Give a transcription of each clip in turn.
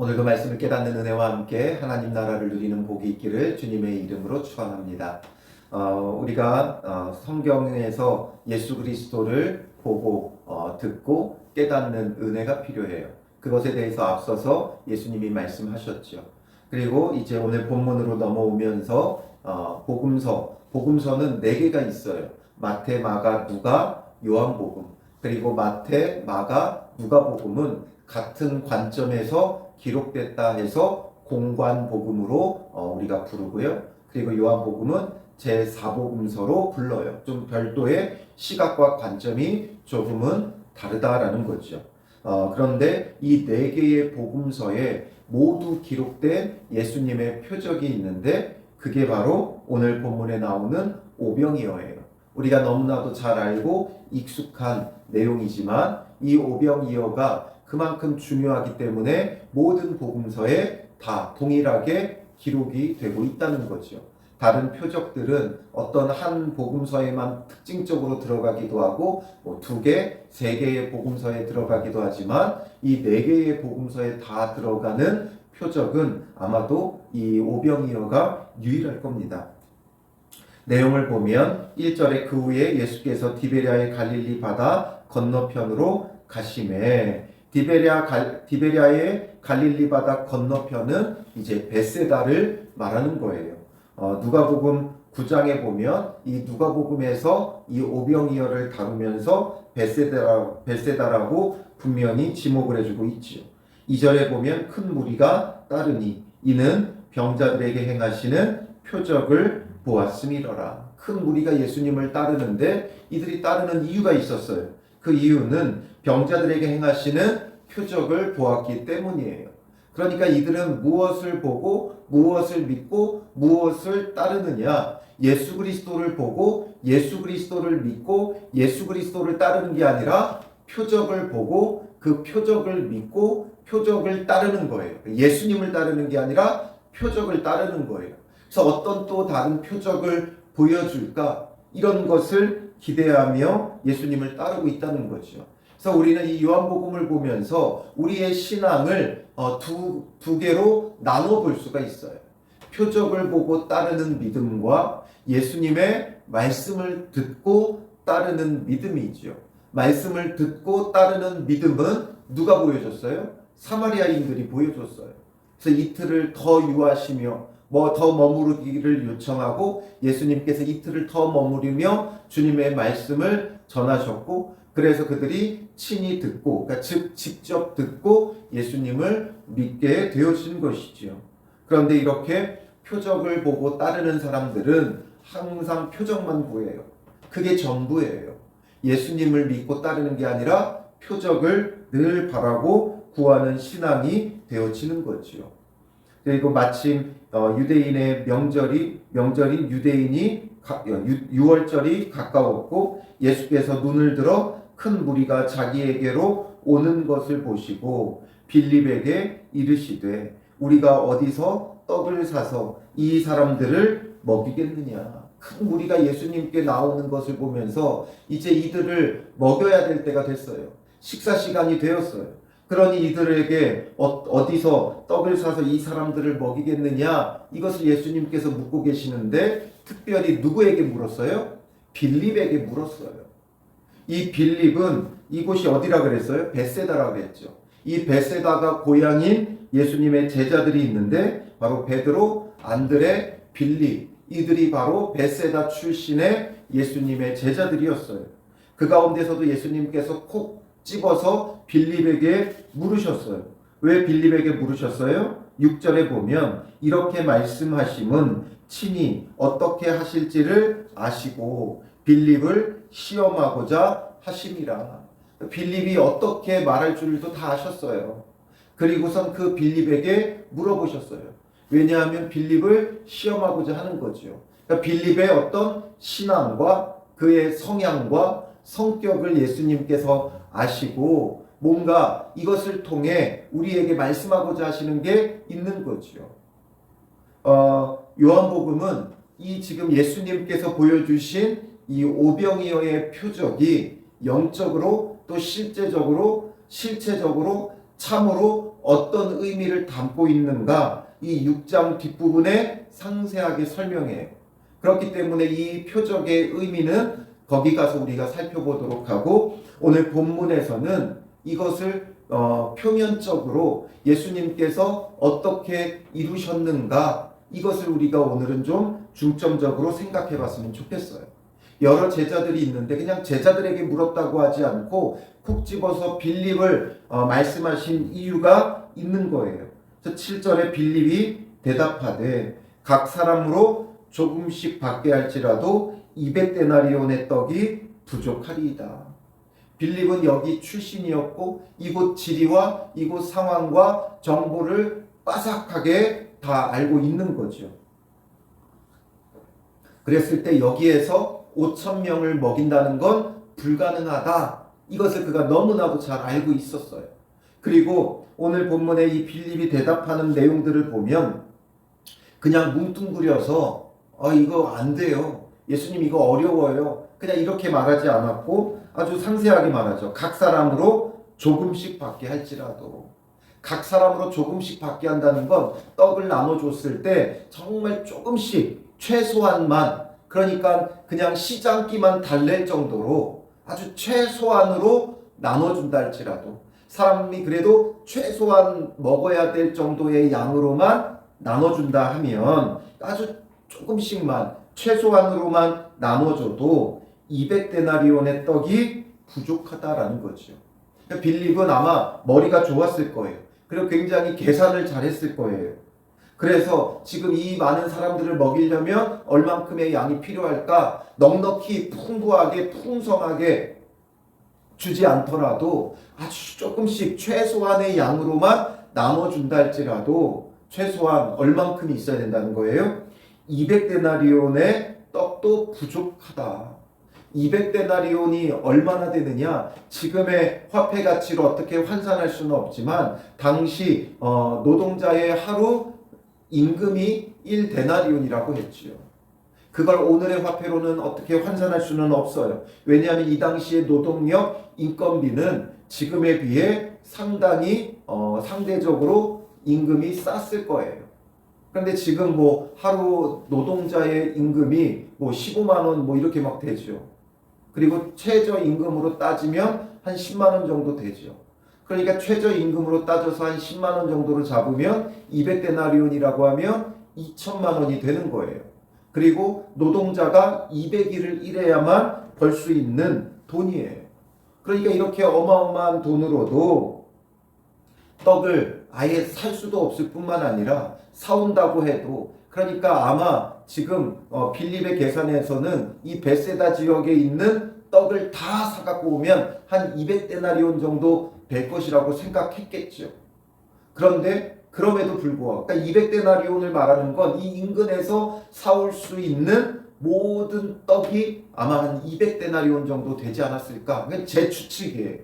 오늘도 말씀을 깨닫는 은혜와 함께 하나님 나라를 누리는 복이 있기를 주님의 이름으로 축원합니다. 우리가 성경에서 예수 그리스도를 보고 듣고 깨닫는 은혜가 필요해요. 그것에 대해서 앞서서 예수님이 말씀하셨죠. 그리고 이제 오늘 본문으로 넘어오면서 복음서는 4개가 있어요. 마태, 마가, 누가, 요한복음. 그리고 마태, 마가, 누가복음은 같은 관점에서 기록됐다 해서 공관복음으로 우리가 부르고요. 그리고 요한복음은 제4복음서로 불러요. 좀 별도의 시각과 관점이 조금은 다르다라는 거죠. 그런데 이 4개의 복음서에 모두 기록된 예수님의 표적이 있는데 그게 바로 오늘 본문에 나오는 오병이어예요. 우리가 너무나도 잘 알고 익숙한 내용이지만 이 오병이어가 그만큼 중요하기 때문에 모든 복음서에 다 동일하게 기록이 되고 있다는 거죠. 다른 표적들은 어떤 한 복음서에만 특징적으로 들어가기도 하고 2개, 3개의 복음서에 들어가기도 하지만 이 4개의 복음서에 다 들어가는 표적은 아마도 이 오병이어가 유일할 겁니다. 내용을 보면 1절에 그 후에 예수께서 디베랴의 갈릴리 바다 건너편으로 가시매 디베랴의 갈릴리 바다 건너편은 이제 베세다를 말하는 거예요. 누가복음 9장에 보면 이 누가복음에서 이 오병이어를 다루면서 베세다라고 분명히 지목을 해주고 있지요. 2절에 보면 큰 무리가 따르니 이는 병자들에게 행하시는 표적을 보았음이로라. 큰 무리가 예수님을 따르는데 이들이 따르는 이유가 있었어요. 그 이유는 병자들에게 행하시는 표적을 보았기 때문이에요. 그러니까 이들은 무엇을 보고 무엇을 믿고 무엇을 따르느냐? 예수 그리스도를 보고 예수 그리스도를 믿고 예수 그리스도를 따르는 게 아니라 표적을 보고 그 표적을 믿고 표적을 따르는 거예요. 예수님을 따르는 게 아니라 표적을 따르는 거예요. 그래서 어떤 또 다른 표적을 보여줄까? 이런 것을 기대하며 예수님을 따르고 있다는 거죠. 그래서 우리는 이 요한복음을 보면서 우리의 신앙을 두 개로 나눠 볼 수가 있어요. 표적을 보고 따르는 믿음과 예수님의 말씀을 듣고 따르는 믿음이죠. 말씀을 듣고 따르는 믿음은 누가 보여줬어요? 사마리아인들이 보여줬어요. 그래서 이틀을 더 유하시며 더 머무르기를 요청하고 예수님께서 이틀을 더 머무르며 주님의 말씀을 전하셨고 그래서 그들이 친히 듣고 그러니까 즉 직접 듣고 예수님을 믿게 되어진 것이지요. 그런데 이렇게 표적을 보고 따르는 사람들은 항상 표적만 구해요. 그게 전부예요. 예수님을 믿고 따르는 게 아니라 표적을 늘 바라고 구하는 신앙이 되어지는 거지요. 그리고 마침 유대인의 명절인 유월절이 가까웠고 예수께서 눈을 들어 큰 무리가 자기에게로 오는 것을 보시고 빌립에게 이르시되 우리가 어디서 떡을 사서 이 사람들을 먹이겠느냐. 큰 무리가 예수님께 나오는 것을 보면서 이제 이들을 먹여야 될 때가 됐어요. 식사 시간이 되었어요. 그러니 이들에게 어디서 떡을 사서 이 사람들을 먹이겠느냐 이것을 예수님께서 묻고 계시는데 특별히 누구에게 물었어요? 빌립에게 물었어요. 이 빌립은 이곳이 어디라 그랬어요? 베세다라고 그랬죠. 이 베세다가 고향인 예수님의 제자들이 있는데 바로 베드로, 안드레, 빌립 이들이 바로 베세다 출신의 예수님의 제자들이었어요. 그 가운데서도 예수님께서 콕 집어서 빌립에게 물으셨어요. 왜 빌립에게 물으셨어요? 6절에 보면 이렇게 말씀하심은 친히 어떻게 하실지를 아시고 빌립을 시험하고자 하심이라. 빌립이 어떻게 말할 줄도 다 아셨어요. 그리고선 그 빌립에게 물어보셨어요. 왜냐하면 빌립을 시험하고자 하는 거죠. 그러니까 빌립의 어떤 신앙과 그의 성향과 성격을 예수님께서 아시고 뭔가 이것을 통해 우리에게 말씀하고자 하시는 게 있는 거죠. 요한복음은 이 지금 예수님께서 보여주신 이 오병이어의 표적이 영적으로 또 실체적으로 참으로 어떤 의미를 담고 있는가 이 6장 뒷부분에 상세하게 설명해요. 그렇기 때문에 이 표적의 의미는 거기 가서 우리가 살펴보도록 하고, 오늘 본문에서는 이것을 표면적으로 예수님께서 어떻게 이루셨는가, 이것을 우리가 오늘은 좀 중점적으로 생각해 봤으면 좋겠어요. 여러 제자들이 있는데 그냥 제자들에게 물었다고 하지 않고 콕 집어서 빌립을 말씀하신 이유가 있는 거예요. 7절에 빌립이 대답하되 각 사람으로 조금씩 받게 할지라도 200데나리온의 떡이 부족하리이다. 빌립은 여기 출신이었고 이곳 지리와 이곳 상황과 정보를 빠삭하게 다 알고 있는 거죠. 그랬을 때 여기에서 5,000명을 먹인다는 건 불가능하다. 이것을 그가 너무나도 잘 알고 있었어요. 그리고 오늘 본문에 이 빌립이 대답하는 내용들을 보면 그냥 뭉뚱그려서 이거 안 돼요. 예수님 이거 어려워요. 그냥 이렇게 말하지 않았고 아주 상세하게 말하죠. 각 사람으로 조금씩 받게 할지라도. 각 사람으로 조금씩 받게 한다는 건 떡을 나눠줬을 때 정말 조금씩 최소한만, 그러니까 그냥 시장기만 달랠 정도로 아주 최소한으로 나눠준다 할지라도, 사람이 그래도 최소한 먹어야 될 정도의 양으로만 나눠준다 하면 아주 조금씩만 최소한으로만 나눠줘도 200데나리온의 떡이 부족하다라는 거죠. 그러니까 빌립은 아마 머리가 좋았을 거예요. 그리고 굉장히 계산을 잘했을 거예요. 그래서 지금 이 많은 사람들을 먹이려면 얼만큼의 양이 필요할까? 넉넉히 풍부하게 풍성하게 주지 않더라도 아주 조금씩 최소한의 양으로만 나눠준다 할지라도 최소한 얼만큼이 있어야 된다는 거예요. 200데나리온의 떡도 부족하다. 200데나리온이 얼마나 되느냐? 지금의 화폐 가치로 어떻게 환산할 수는 없지만 당시 노동자의 하루 임금이 1데나리온이라고 했지요. 그걸 오늘의 화폐로는 어떻게 환산할 수는 없어요. 왜냐하면 이 당시의 노동력 인건비는 지금에 비해 상당히 상대적으로 임금이 쌌을 거예요. 그런데 지금 하루 노동자의 임금이 15만 원 이렇게 막 되죠. 그리고 최저임금으로 따지면 한 10만 원 정도 되죠. 그러니까 최저임금으로 따져서 한 10만 원 정도를 잡으면 200데나리온이라고 하면 2천만 원이 되는 거예요. 그리고 노동자가 200일을 일해야만 벌 수 있는 돈이에요. 그러니까 이렇게 어마어마한 돈으로도 떡을 아예 살 수도 없을 뿐만 아니라 사온다고 해도, 그러니까 아마 지금 빌립의 계산에서는 이 베세다 지역에 있는 떡을 다 사갖고 오면 한 200데나리온 정도 될 것이라고 생각했겠죠. 그런데 그럼에도 불구하고, 그러니까 200데나리온을 말하는 건 이 인근에서 사올 수 있는 모든 떡이 아마 한 200데나리온 정도 되지 않았을까? 그게 제 추측이에요.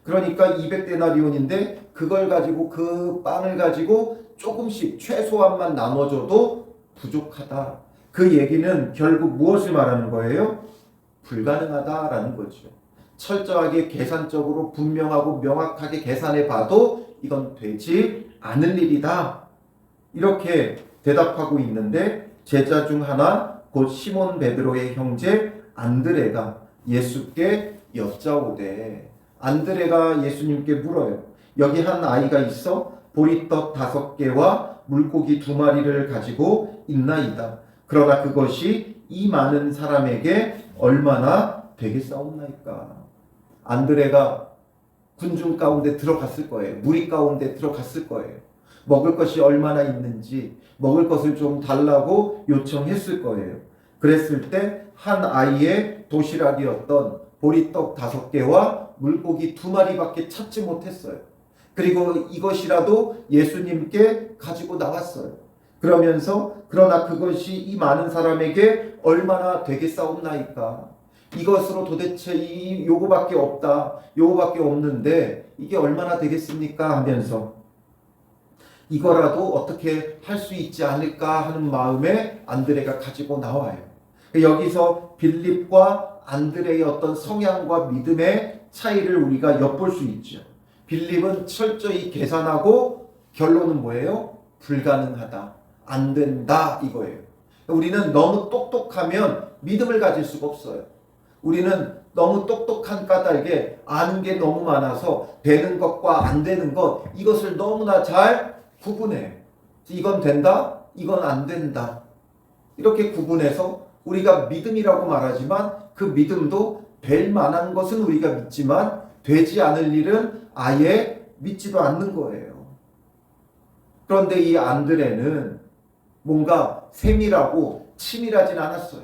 그러니까 200데나리온인데 그걸 가지고, 그 빵을 가지고 조금씩 최소한만 나눠줘도 부족하다. 그 얘기는 결국 무엇을 말하는 거예요? 불가능하다라는 거죠. 철저하게 계산적으로 분명하고 명확하게 계산해 봐도 이건 되지 않을 일이다. 이렇게 대답하고 있는데, 제자 중 하나 곧 시몬 베드로의 형제 안드레가 예수께 여짜오되, 안드레가 예수님께 물어요. 여기 한 아이가 있어 보리떡 5개와 물고기 2마리를 가지고 있나이다. 그러나 그것이 이 많은 사람에게 얼마나 되겠사옵나이까. 안드레가 군중 가운데 들어갔을 거예요. 무리 가운데 들어갔을 거예요. 먹을 것이 얼마나 있는지, 먹을 것을 좀 달라고 요청했을 거예요. 그랬을 때 한 아이의 도시락이었던 보리떡 5개와 물고기 2마리밖에 찾지 못했어요. 그리고 이것이라도 예수님께 가지고 나왔어요. 그러면서 그러나 그것이 이 많은 사람에게 얼마나 되겠사옵나이까. 이것으로 도대체 요거밖에 없다. 요거밖에 없는데 이게 얼마나 되겠습니까? 하면서 이거라도 어떻게 할 수 있지 않을까 하는 마음에 안드레가 가지고 나와요. 여기서 빌립과 안드레의 어떤 성향과 믿음의 차이를 우리가 엿볼 수 있죠. 빌립은 철저히 계산하고 결론은 뭐예요? 불가능하다, 안 된다 이거예요. 우리는 너무 똑똑하면 믿음을 가질 수가 없어요. 우리는 너무 똑똑한 까닭에 아는 게 너무 많아서 되는 것과 안 되는 것, 이것을 너무나 잘 구분해요. 이건 된다, 이건 안 된다. 이렇게 구분해서 우리가 믿음이라고 말하지만 그 믿음도 될 만한 것은 우리가 믿지만 되지 않을 일은 아예 믿지도 않는 거예요. 그런데 이 안드레는 뭔가 세밀하고 치밀하진 않았어요.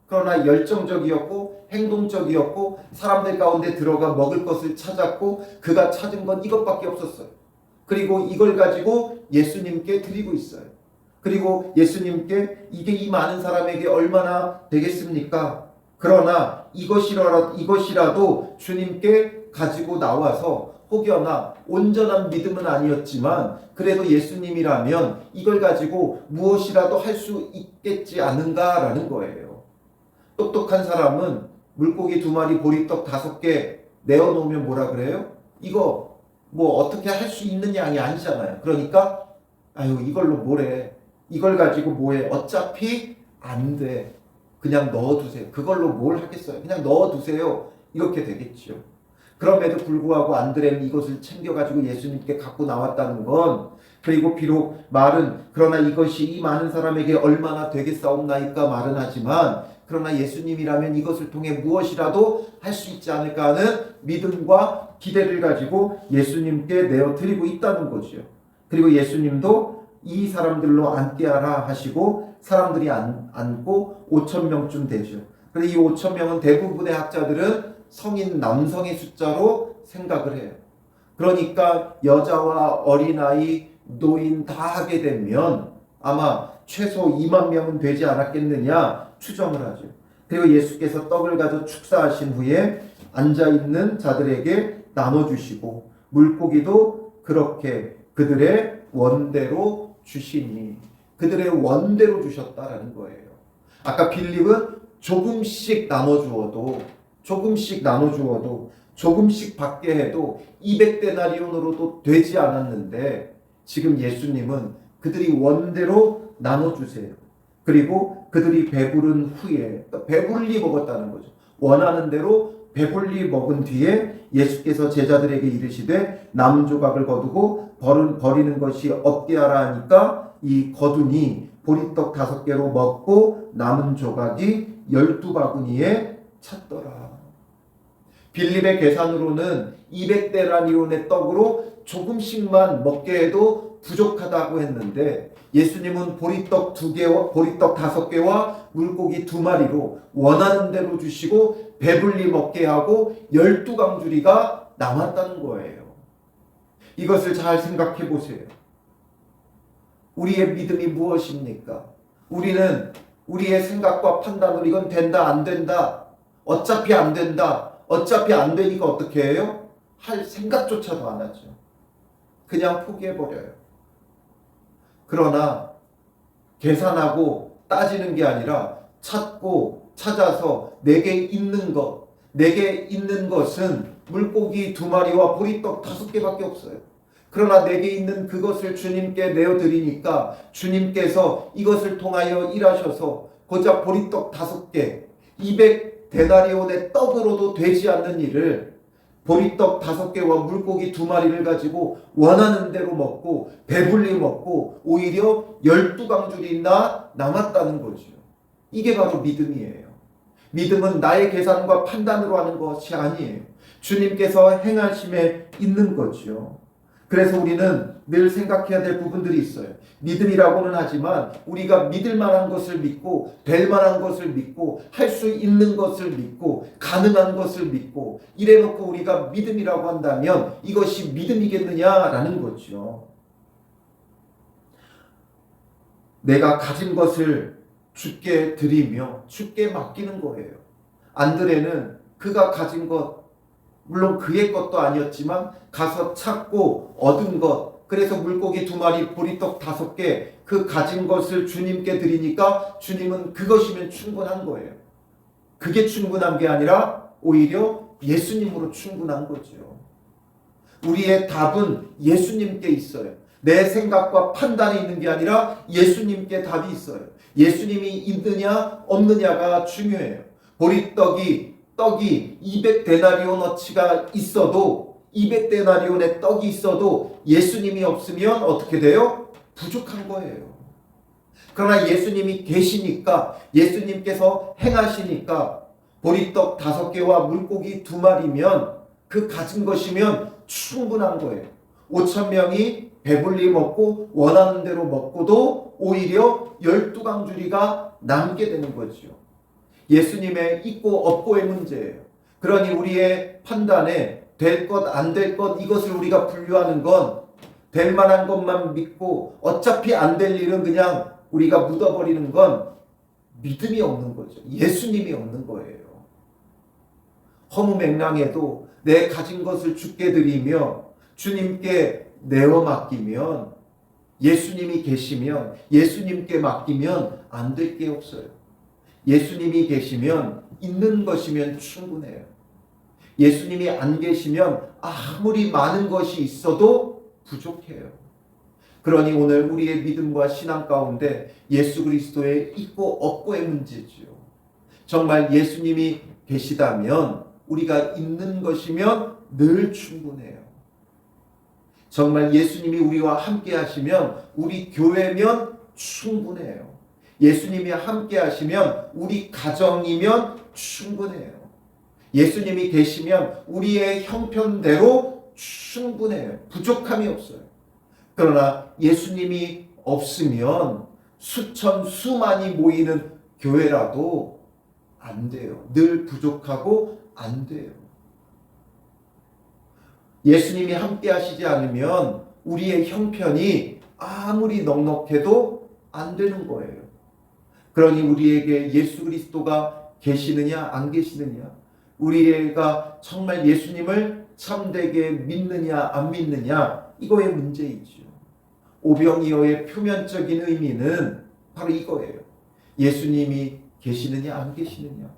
그러나 열정적이었고 행동적이었고 사람들 가운데 들어가 먹을 것을 찾았고 그가 찾은 건 이것밖에 없었어요. 그리고 이걸 가지고 예수님께 드리고 있어요. 그리고 예수님께 이게 이 많은 사람에게 얼마나 되겠습니까? 그러나 이것이라도 주님께 가지고 나와서 혹여나 온전한 믿음은 아니었지만 그래도 예수님이라면 이걸 가지고 무엇이라도 할 수 있겠지 않은가라는 거예요. 똑똑한 사람은 물고기 2마리 보리떡 5개 내어놓으면 뭐라 그래요? 이거 뭐 어떻게 할 수 있는 양이 아니잖아요. 그러니까 아유 이걸로 뭐래, 이걸 가지고 뭐해, 어차피 안 돼, 그냥 넣어두세요. 그걸로 뭘 하겠어요, 그냥 넣어두세요, 이렇게 되겠죠. 그럼에도 불구하고 안드레는 이것을 챙겨가지고 예수님께 갖고 나왔다는 건, 그리고 비록 말은 그러나 이것이 이 많은 사람에게 얼마나 되겠사옵나이까 말은 하지만 그러나 예수님이라면 이것을 통해 무엇이라도 할 수 있지 않을까 하는 믿음과 기대를 가지고 예수님께 내어드리고 있다는 거죠. 그리고 예수님도 이 사람들로 앉게 하라 하시고 사람들이 앉고 5,000명쯤 되죠. 그런데 이 5,000명은 대부분의 학자들은 성인 남성의 숫자로 생각을 해요. 그러니까 여자와 어린아이, 노인 다 하게 되면 아마 최소 2만 명은 되지 않았겠느냐 추정을 하죠. 그리고 예수께서 떡을 가져 축사하신 후에 앉아있는 자들에게 나눠주시고 물고기도 그렇게 그들의 원대로 주시니, 그들의 원대로 주셨다라는 거예요. 아까 빌립은 조금씩 나눠주어도 조금씩 받게 해도 200데나리온으로도 되지 않았는데 지금 예수님은 그들이 원대로 나눠주세요. 그리고 그들이 배부른 후에, 배불리 먹었다는 거죠. 원하는 대로 배불리 먹은 뒤에 예수께서 제자들에게 이르시되 남은 조각을 거두고 버리는 것이 없게 하라 하니까 이 거두니 보리떡 5개로 먹고 남은 조각이 12바구니에 찼더라. 빌립의 계산으로는 200데나리온의 떡으로 조금씩만 먹게 해도 부족하다고 했는데 예수님은 보리떡 5개와 물고기 2마리로 원하는 대로 주시고 배불리 먹게 하고 12강주리가 남았다는 거예요. 이것을 잘 생각해 보세요. 우리의 믿음이 무엇입니까? 우리는 우리의 생각과 판단으로 이건 된다 안 된다, 어차피 안 된다, 어차피 안 되니까 어떻게 해요? 할 생각조차도 안 하죠. 그냥 포기해버려요. 그러나 계산하고 따지는 게 아니라 찾고 찾아서 내게 있는 것은 물고기 2마리와 보리떡 5개밖에 없어요. 그러나 내게 있는 그것을 주님께 내어드리니까 주님께서 이것을 통하여 일하셔서 고작 보리떡 5개, 200데나리온의 떡으로도 되지 않는 일을 보리떡 5개와 물고기 2마리를 가지고 원하는 대로 먹고 배불리 먹고 오히려 12강줄이나 남았다는 거죠. 이게 바로 믿음이에요. 믿음은 나의 계산과 판단으로 하는 것이 아니에요. 주님께서 행하심에 있는 거죠. 그래서 우리는 늘 생각해야 될 부분들이 있어요. 믿음이라고는 하지만 우리가 믿을 만한 것을 믿고 될 만한 것을 믿고 할 수 있는 것을 믿고 가능한 것을 믿고 이래놓고 우리가 믿음이라고 한다면 이것이 믿음이겠느냐라는 거죠. 내가 가진 것을 주께 드리며 주께 맡기는 거예요. 안드레는 그가 가진 것, 물론 그의 것도 아니었지만 가서 찾고 얻은 것, 그래서 물고기 2마리 보리떡 5개 그 가진 것을 주님께 드리니까 주님은 그것이면 충분한 거예요. 그게 충분한 게 아니라 오히려 예수님으로 충분한 거죠. 우리의 답은 예수님께 있어요. 내 생각과 판단이 있는 게 아니라 예수님께 답이 있어요. 예수님이 있느냐 없느냐가 중요해요. 보리떡이 200데나리온어치가 있어도 200데나리온의 떡이 있어도 예수님이 없으면 어떻게 돼요? 부족한 거예요. 그러나 예수님이 계시니까, 예수님께서 행하시니까 보리떡 5개와 물고기 2마리면 그 가진 것이면 충분한 거예요. 5,000명이 배불리 먹고 원하는 대로 먹고도 오히려 12강주리가 남게 되는 거죠. 예수님의 있고 없고의 문제예요. 그러니 우리의 판단에 될 것, 안 될 것, 이것을 우리가 분류하는 건 될 만한 것만 믿고 어차피 안 될 일은 그냥 우리가 묻어버리는 건 믿음이 없는 거죠. 예수님이 없는 거예요. 허무맹랑해도 내 가진 것을 주께 드리며 주님께 내어 맡기면, 예수님이 계시면, 예수님께 맡기면 안 될 게 없어요. 예수님이 계시면 있는 것이면 충분해요. 예수님이 안 계시면 아무리 많은 것이 있어도 부족해요. 그러니 오늘 우리의 믿음과 신앙 가운데 예수 그리스도의 있고 없고의 문제지요. 정말 예수님이 계시다면 우리가 있는 것이면 늘 충분해요. 정말 예수님이 우리와 함께 하시면 우리 교회면 충분해요. 예수님이 함께 하시면 우리 가정이면 충분해요. 예수님이 계시면 우리의 형편대로 충분해요. 부족함이 없어요. 그러나 예수님이 없으면 수천 수만이 모이는 교회라도 안 돼요. 늘 부족하고 안 돼요. 예수님이 함께 하시지 않으면 우리의 형편이 아무리 넉넉해도 안 되는 거예요. 그러니 우리에게 예수 그리스도가 계시느냐 안 계시느냐, 우리가 정말 예수님을 참되게 믿느냐 안 믿느냐, 이거의 문제이죠. 오병이어의 표면적인 의미는 바로 이거예요. 예수님이 계시느냐 안 계시느냐,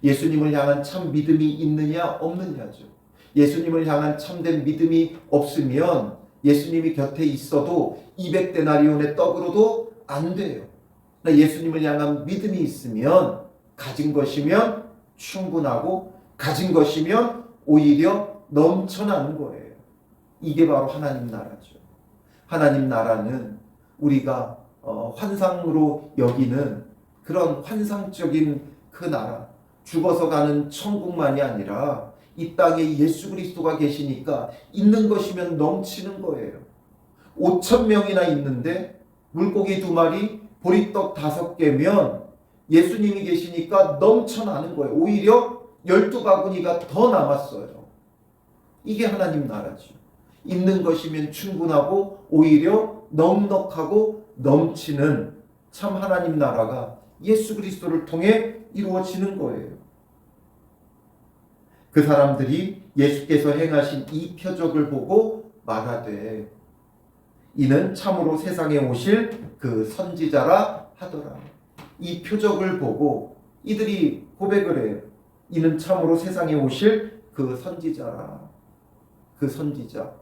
예수님을 향한 참 믿음이 있느냐 없느냐죠. 예수님을 향한 참된 믿음이 없으면 예수님이 곁에 있어도 200데나리온의 떡으로도 안 돼요. 예수님을 향한 믿음이 있으면 가진 것이면 충분하고 가진 것이면 오히려 넘쳐나는 거예요. 이게 바로 하나님 나라죠. 하나님 나라는 우리가 환상으로 여기는 그런 환상적인 그 나라, 죽어서 가는 천국만이 아니라 이 땅에 예수 그리스도가 계시니까 있는 것이면 넘치는 거예요. 5,000명이나 있는데 물고기 2마리, 보리떡 5개면 예수님이 계시니까 넘쳐나는 거예요. 오히려 12바구니가 더 남았어요. 이게 하나님 나라죠. 있는 것이면 충분하고 오히려 넉넉하고 넘치는 참 하나님 나라가 예수 그리스도를 통해 이루어지는 거예요. 그 사람들이 예수께서 행하신 이 표적을 보고 말하되 이는 참으로 세상에 오실 그 선지자라 하더라. 이 표적을 보고 이들이 고백을 해요. 이는 참으로 세상에 오실 그 선지자라. 그 선지자,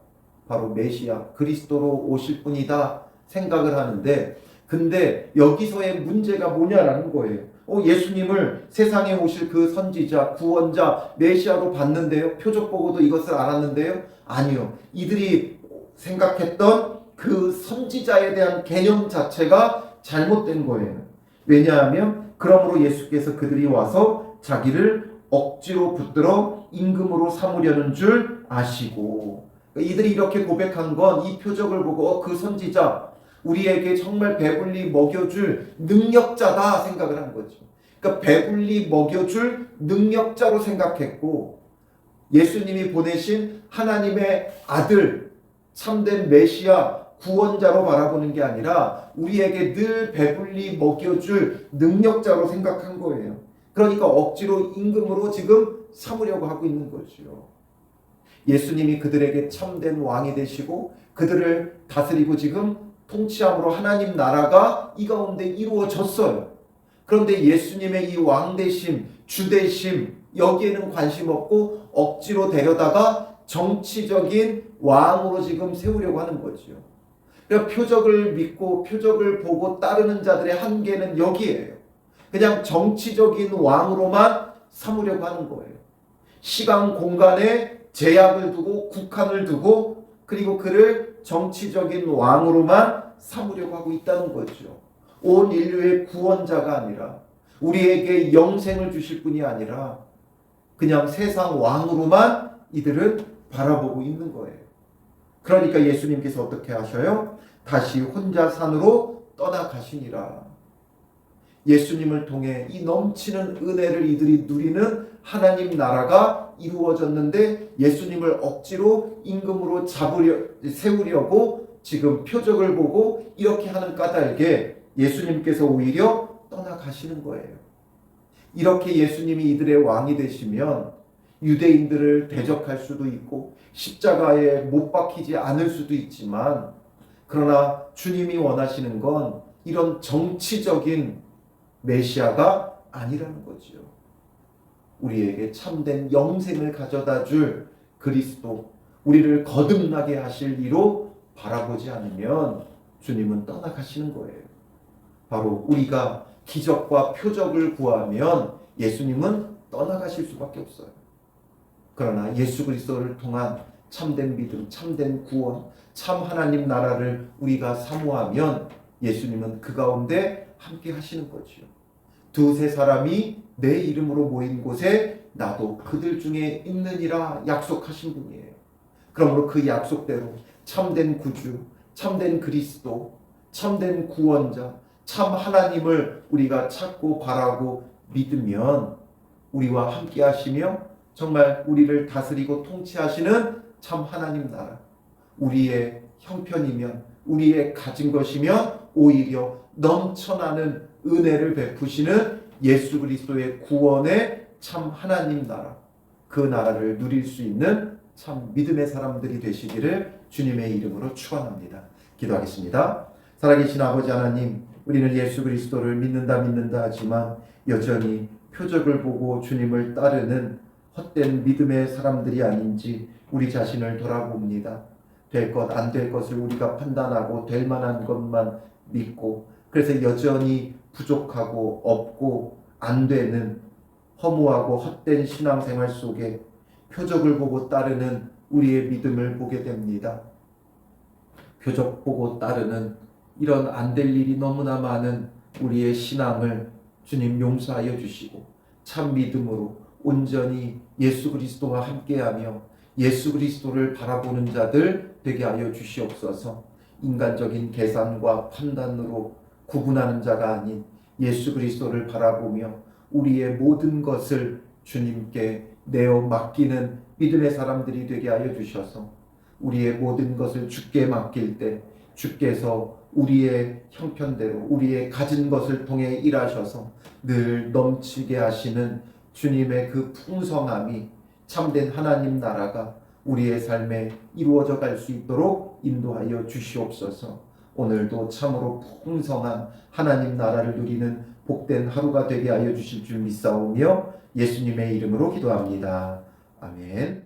바로 메시아 그리스도로 오실 분이다 생각을 하는데, 근데 여기서의 문제가 뭐냐라는 거예요. 예수님을 세상에 오실 그 선지자, 구원자, 메시아로 봤는데요. 표적 보고도 이것을 알았는데요. 아니요. 이들이 생각했던 그 선지자에 대한 개념 자체가 잘못된 거예요. 왜냐하면 그러므로 예수께서 그들이 와서 자기를 억지로 붙들어 임금으로 삼으려는 줄 아시고, 이들이 이렇게 고백한 건 이 표적을 보고 그 선지자, 우리에게 정말 배불리 먹여줄 능력자다 생각을 한 거죠. 그러니까 배불리 먹여줄 능력자로 생각했고, 예수님이 보내신 하나님의 아들, 참된 메시아, 구원자로 바라보는 게 아니라 우리에게 늘 배불리 먹여줄 능력자로 생각한 거예요. 그러니까 억지로 임금으로 지금 삼으려고 하고 있는 거죠. 예수님이 그들에게 참된 왕이 되시고 그들을 다스리고 지금 통치함으로 하나님 나라가 이 가운데 이루어졌어요. 그런데 예수님의 이 왕되심, 주되심, 여기에는 관심 없고 억지로 데려다가 정치적인 왕으로 지금 세우려고 하는 거죠. 그러니까 표적을 믿고 표적을 보고 따르는 자들의 한계는 여기에요. 그냥 정치적인 왕으로만 삼으려고 하는 거예요. 시간 공간에 제약을 두고 국한을 두고 그리고 그를 정치적인 왕으로만 삼으려고 하고 있다는 거죠. 온 인류의 구원자가 아니라 우리에게 영생을 주실 분이 아니라 그냥 세상 왕으로만 이들은 바라보고 있는 거예요. 그러니까 예수님께서 어떻게 하셔요? 다시 혼자 산으로 떠나가시니라. 예수님을 통해 이 넘치는 은혜를 이들이 누리는 하나님 나라가 이루어졌는데 예수님을 억지로 임금으로 세우려고 지금 표적을 보고 이렇게 하는 까닭에 예수님께서 오히려 떠나가시는 거예요. 이렇게 예수님이 이들의 왕이 되시면 유대인들을 대적할 수도 있고 십자가에 못 박히지 않을 수도 있지만 그러나 주님이 원하시는 건 이런 정치적인 메시아가 아니라는 거죠. 우리에게 참된 영생을 가져다 줄 그리스도, 우리를 거듭나게 하실 이로 바라보지 않으면 주님은 떠나가시는 거예요. 바로 우리가 기적과 표적을 구하면 예수님은 떠나가실 수밖에 없어요. 그러나 예수 그리스도를 통한 참된 믿음, 참된 구원, 참 하나님 나라를 우리가 사모하면 예수님은 그 가운데 함께 하시는 거죠. 두세 사람이 내 이름으로 모인 곳에 나도 그들 중에 있느니라 약속하신 분이에요. 그러므로 그 약속대로 참된 구주, 참된 그리스도, 참된 구원자, 참 하나님을 우리가 찾고 바라고 믿으면 우리와 함께 하시며 정말 우리를 다스리고 통치하시는 참 하나님 나라, 우리의 형편이면 우리의 가진 것이면 오히려 넘쳐나는 은혜를 베푸시는 예수 그리스도의 구원의 참 하나님 나라, 그 나라를 누릴 수 있는 참 믿음의 사람들이 되시기를 주님의 이름으로 축원합니다. 기도하겠습니다. 살아계신 아버지 하나님, 우리는 예수 그리스도를 믿는다 하지만 여전히 표적을 보고 주님을 따르는 헛된 믿음의 사람들이 아닌지 우리 자신을 돌아봅니다. 될 것, 안 될 것을 우리가 판단하고 될 만한 것만 믿고 그래서 여전히 부족하고 없고 안 되는 허무하고 헛된 신앙생활 속에 표적을 보고 따르는 우리의 믿음을 보게 됩니다. 표적 보고 따르는 이런 안 될 일이 너무나 많은 우리의 신앙을 주님 용서하여 주시고 참 믿음으로 온전히 예수 그리스도와 함께하며 예수 그리스도를 바라보는 자들 되게 하여 주시옵소서. 인간적인 계산과 판단으로 구분하는 자가 아닌 예수 그리스도를 바라보며 우리의 모든 것을 주님께 내어 맡기는 믿음의 사람들이 되게 하여 주셔서 우리의 모든 것을 주께 맡길 때 주께서 우리의 형편대로 우리의 가진 것을 통해 일하셔서 늘 넘치게 하시는 주님의 그 풍성함이 참된 하나님 나라가 우리의 삶에 이루어져 갈 수 있도록 인도하여 주시옵소서. 오늘도 참으로 풍성한 하나님 나라를 누리는 복된 하루가 되게 하여 주실 줄 믿사오며 예수님의 이름으로 기도합니다. 아멘.